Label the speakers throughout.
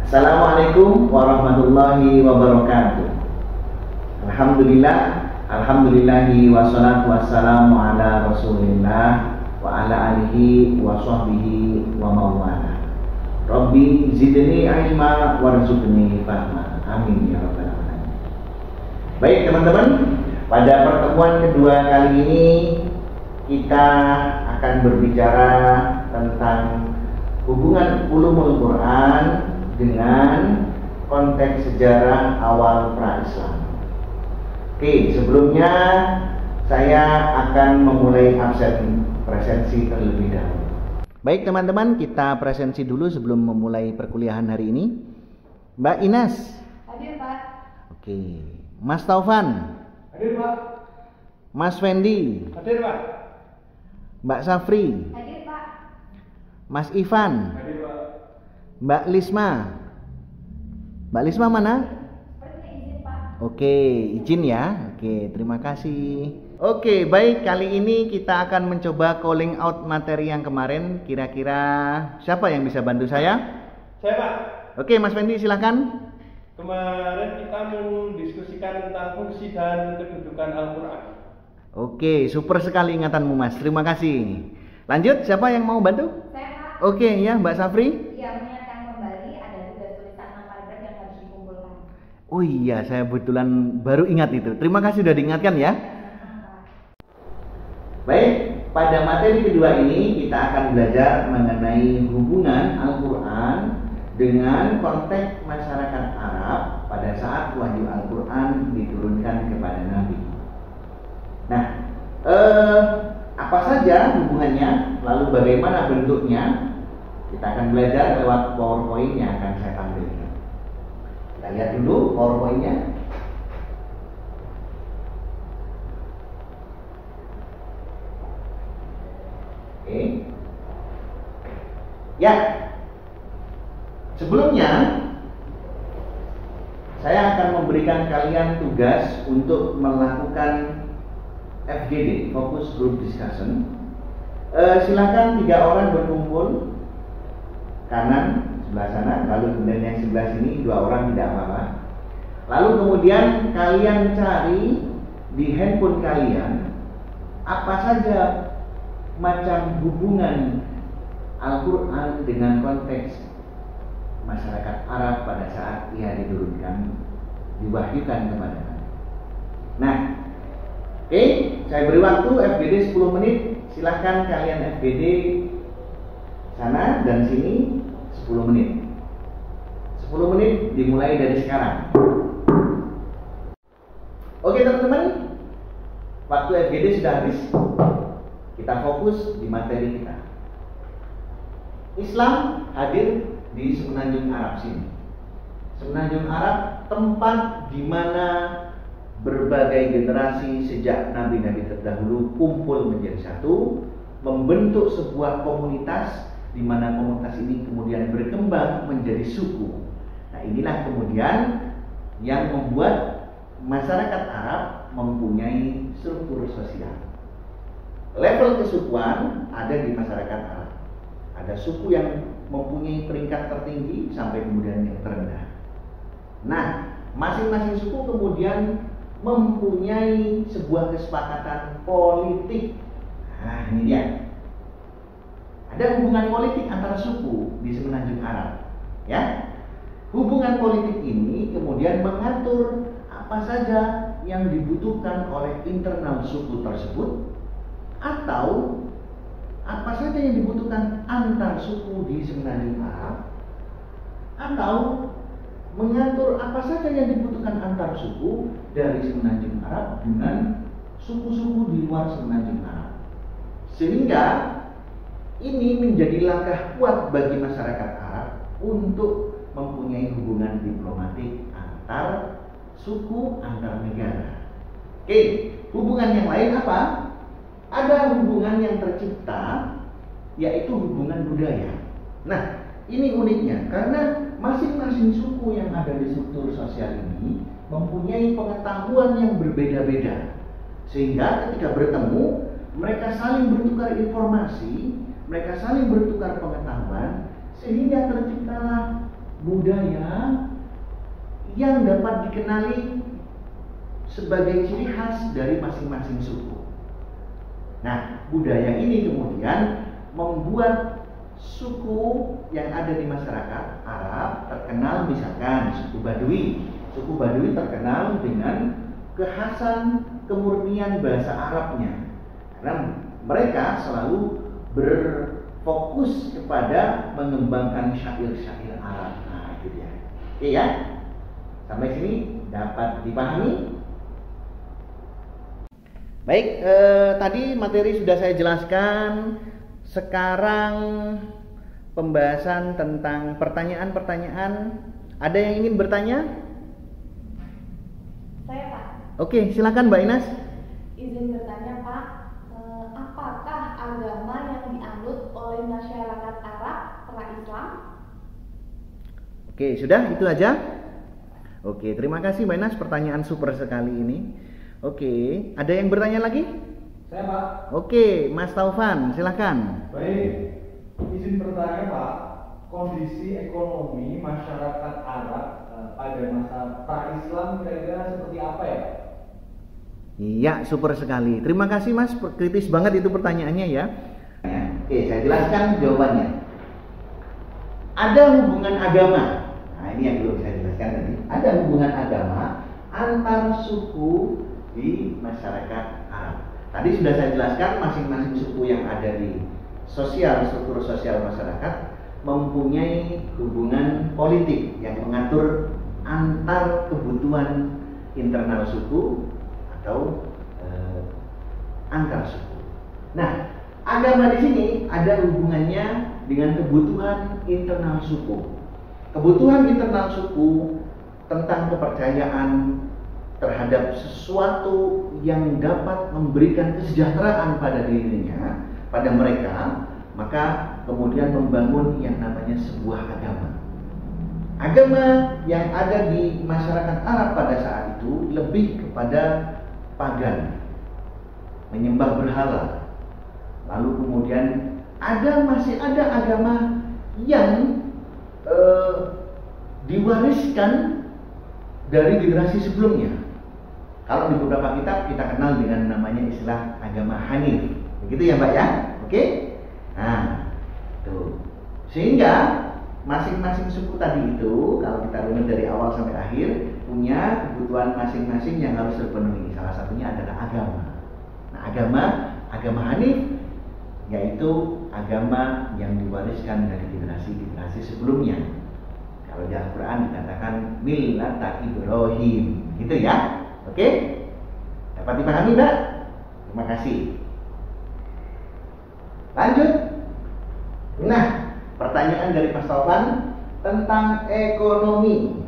Speaker 1: Assalamualaikum warahmatullahi wabarakatuh. Alhamdulillahi wassalatu wassalamu ala rasulillah wa ala alihi wa sahbihi wa mawala. Rabbi zidni ilma warzuqni fahma. Amin ya rabbal alamin. Baik teman-teman, pada pertemuan kedua kali ini kita akan berbicara tentang hubungan ulumul Quran dengan konteks sejarah awal pra-Islam. Oke, sebelumnya saya akan memulai absen presensi terlebih dahulu. Baik teman-teman, kita presensi dulu sebelum memulai perkuliahan hari ini. Mbak Ines.
Speaker 2: Hadir Pak.
Speaker 1: Oke, Mas Taufan.
Speaker 3: Hadir Pak.
Speaker 1: Mas Fendi.
Speaker 3: Hadir Pak.
Speaker 1: Mbak Safri.
Speaker 2: Hadir Pak.
Speaker 1: Mas Ivan.
Speaker 3: Hadir Pak.
Speaker 1: Mbak Lisma. Mbak Lisma mana?
Speaker 2: Sepertinya izin Pak.
Speaker 1: Oke, izin ya. Oke, terima kasih. Oke, baik, kali ini kita akan mencoba calling out materi yang kemarin. Kira-kira siapa yang bisa bantu saya?
Speaker 3: Saya Pak.
Speaker 1: Oke, Mas Fendi silakan.
Speaker 3: Kemarin kita mendiskusikan tentang fungsi dan kedudukan Al-Quran.
Speaker 1: Oke, super sekali ingatanmu Mas. Terima kasih. Lanjut, siapa yang mau bantu?
Speaker 2: Saya Pak.
Speaker 1: Oke ya, Mbak Safri.
Speaker 2: Yang mengingatkan kembali ada tugas tulisan 6 paragraf yang harus dikumpulkan.
Speaker 1: Oh iya, saya kebetulan baru ingat itu. Terima kasih sudah diingatkan ya. Baik, pada materi kedua ini kita akan belajar mengenai hubungan Al-Quran dengan konteks masyarakat Arab pada saat wahyu Al-Quran diturunkan kepada Nabi. Nah, apa saja hubungannya, lalu bagaimana bentuknya, kita akan belajar lewat PowerPoint yang akan saya tampilkan. Kita lihat dulu PowerPoint-nya. Oke. Ya. Sebelumnya saya akan memberikan kalian tugas untuk melakukan FGD, Focus Group Discussion. Silakan 3 orang berkumpul kanan sebelah sana, lalu kemudian yang sebelah sini 2 orang tidak apa-apa. Lalu kemudian kalian cari di handphone kalian apa saja macam hubungan Al-Quran dengan konteks masyarakat Arab pada saat ia diturunkan, diwahyukan kepada Nabi. Nah, oke, saya beri waktu FGD 10 menit. Silahkan kalian FGD sana dan sini 10 menit. 10 menit dimulai dari sekarang. Oke teman-teman, waktu FGD sudah habis. Kita fokus di materi kita. Islam hadir di Semenanjung Arab sini. Semenanjung Arab tempat di mana berbagai generasi sejak nabi-nabi terdahulu kumpul menjadi satu, membentuk sebuah komunitas di mana komunitas ini kemudian berkembang menjadi suku. Nah, inilah kemudian yang membuat masyarakat Arab mempunyai struktur sosial. Level kesukuan ada di masyarakat Arab. Ada suku yang mempunyai peringkat tertinggi sampai kemudian yang terendah. Nah, masing-masing suku kemudian mempunyai sebuah kesepakatan politik. Nah, ini dia. Ada hubungan politik antara suku di Semenanjung Arab, ya. Hubungan politik ini kemudian mengatur apa saja yang dibutuhkan oleh internal suku tersebut atau apa saja yang dibutuhkan antar suku di Semenanjung Arab, atau mengatur apa saja yang dibutuhkan antar suku dari Semenanjung Arab dengan suku-suku di luar Semenanjung Arab. Sehingga ini menjadi langkah kuat bagi masyarakat Arab untuk mempunyai hubungan diplomatik antar suku, antar negara. Oke, hubungan yang lain apa? Ada hubungan yang tercipta, yaitu hubungan budaya. Nah, ini uniknya karena masing-masing suku yang ada di struktur sosial ini mempunyai pengetahuan yang berbeda-beda. Sehingga ketika bertemu, mereka saling bertukar informasi, mereka saling bertukar pengetahuan, sehingga terciptalah budaya yang dapat dikenali sebagai ciri khas dari masing-masing suku. Nah, budaya ini kemudian membuat suku yang ada di masyarakat Arab terkenal, misalkan suku Badui. Suku Badui terkenal dengan kekhasan kemurnian bahasa Arabnya, karena mereka selalu berfokus kepada mengembangkan syair-syair Arab. Nah, itu dia. Oke ya, sampai sini dapat dipahami? Baik, tadi materi sudah saya jelaskan. Sekarang pembahasan tentang pertanyaan-pertanyaan. Ada yang ingin bertanya?
Speaker 2: Saya Pak.
Speaker 1: Oke, silakan Mbak Inas.
Speaker 2: Izin bertanya Pak, apakah agama yang dianut oleh masyarakat Arab pra-Islam?
Speaker 1: Oke, sudah itu aja. Oke, terima kasih Mbak Inas, pertanyaan super sekali ini. Oke, ada yang bertanya lagi?
Speaker 4: Saya Pak.
Speaker 1: Oke, Mas Taufan, silakan.
Speaker 4: Baik, izin bertanya Pak, kondisi ekonomi masyarakat Arab pada masa pra-Islam kira-kira seperti apa ya?
Speaker 1: Iya, super sekali. Terima kasih Mas, kritis banget itu pertanyaannya ya. Oke, saya jelaskan jawabannya. Ada hubungan agama. Nah, ini yang belum saya jelaskan tadi. Ada hubungan agama antar suku di masyarakat Arab. Tadi sudah saya jelaskan masing-masing suku yang ada di struktur sosial masyarakat mempunyai hubungan politik yang mengatur antar kebutuhan internal suku atau antar suku. Nah, agama di sini ada hubungannya dengan kebutuhan internal suku. Kebutuhan internal suku tentang kepercayaan terhadap sesuatu yang dapat memberikan kesejahteraan pada dirinya, pada mereka, maka kemudian membangun yang namanya sebuah agama. Agama yang ada di masyarakat Arab pada saat itu lebih kepada pagan, menyembah berhala. Lalu kemudian masih ada agama yang diwariskan dari generasi sebelumnya. Kalau di beberapa kitab kita kenal dengan namanya istilah agama Hanif, begitu ya Mbak ya? Oke? Nah, tuh. Sehingga masing-masing suku tadi itu, kalau kita runut dari awal sampai akhir, punya kebutuhan masing-masing yang harus terpenuhi. Salah satunya adalah agama. Nah, agama Hanif, yaitu agama yang diwariskan dari generasi-generasi sebelumnya. Kalau di Al-Quran dikatakan millata Ibrahim, gitu ya. Oke? Dapat dipahami Mbak? Terima kasih. Lanjut. Nah, pertanyaan dari Mas Taufan tentang ekonomi.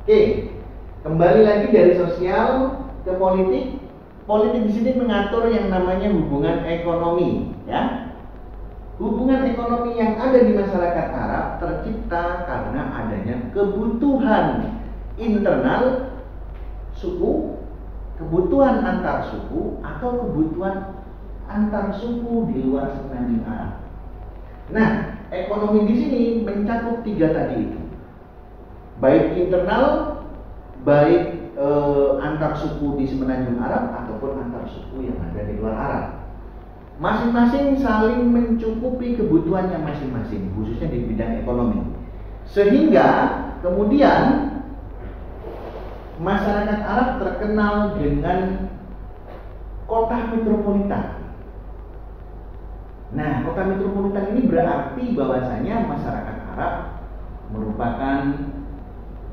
Speaker 1: Oke, kembali lagi dari sosial ke politik. Politik di sini mengatur yang namanya hubungan ekonomi, ya. Hubungan ekonomi yang ada di masyarakat Arab tercipta karena adanya kebutuhan internal suku, kebutuhan antar suku, atau kebutuhan antar suku di luar semenanjung Arab. Nah, ekonomi di sini mencakup tiga tadi itu, baik internal, baik antar suku di semenanjung Arab ataupun antar suku yang ada di luar Arab. Masing-masing saling mencukupi kebutuhannya masing-masing, khususnya di bidang ekonomi. Sehingga kemudian masyarakat Arab terkenal dengan kota metropolitan. Nah, kota metropolitan ini berarti bahwasanya masyarakat Arab merupakan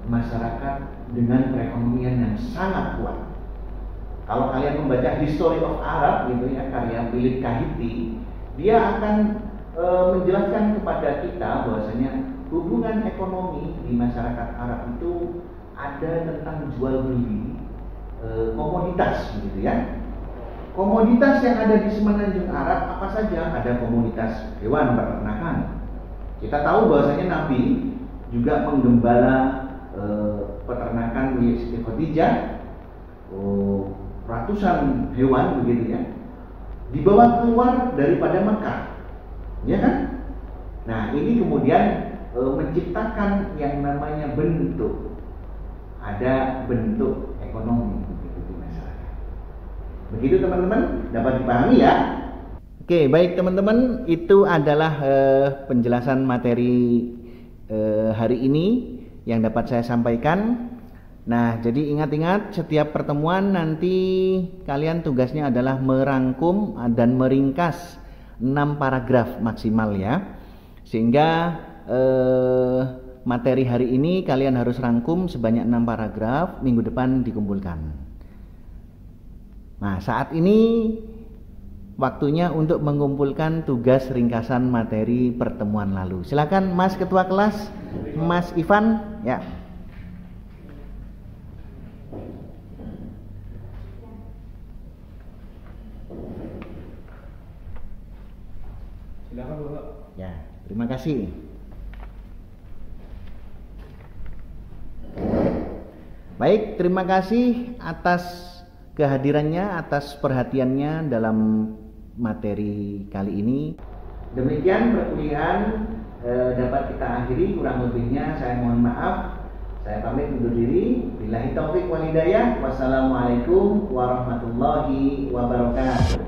Speaker 1: masyarakat dengan perekonomian yang sangat kuat. Kalau kalian membaca History of Arab gitu ya, karya Philip Kahiti, dia akan menjelaskan kepada kita bahwasanya hubungan ekonomi di masyarakat Arab itu ada tentang jual beli komoditas gitu ya. Komoditas yang ada di semenanjung Arab apa saja? Ada komoditas hewan peternakan. Kita tahu bahwasanya Nabi juga menggembala peternakan di Siti Khadijah, ratusan hewan begitu ya, dibawa keluar daripada Mekah, ya kan? Nah, ini kemudian menciptakan yang namanya bentuk. Ada bentuk ekonomi di masyarakat. Begitu teman-teman, dapat dipahami ya? Oke, baik teman-teman, itu adalah penjelasan materi hari ini yang dapat saya sampaikan. Nah, jadi ingat-ingat setiap pertemuan nanti kalian tugasnya adalah merangkum dan meringkas 6 paragraf maksimal ya. Sehingga materi hari ini kalian harus rangkum sebanyak 6 paragraf, minggu depan dikumpulkan. Nah, saat ini waktunya untuk mengumpulkan tugas ringkasan materi pertemuan lalu. Silakan Mas Ketua Kelas, Mas Ivan, ya.
Speaker 3: Silakan Bapak.
Speaker 1: Ya, terima kasih. Baik, terima kasih atas kehadirannya, atas perhatiannya dalam materi kali ini. Demikian perkuliahan dapat kita akhiri, kurang lebihnya saya mohon maaf. Saya pamit undur diri. Billahi taufik wal hidayah. Wassalamualaikum warahmatullahi wabarakatuh.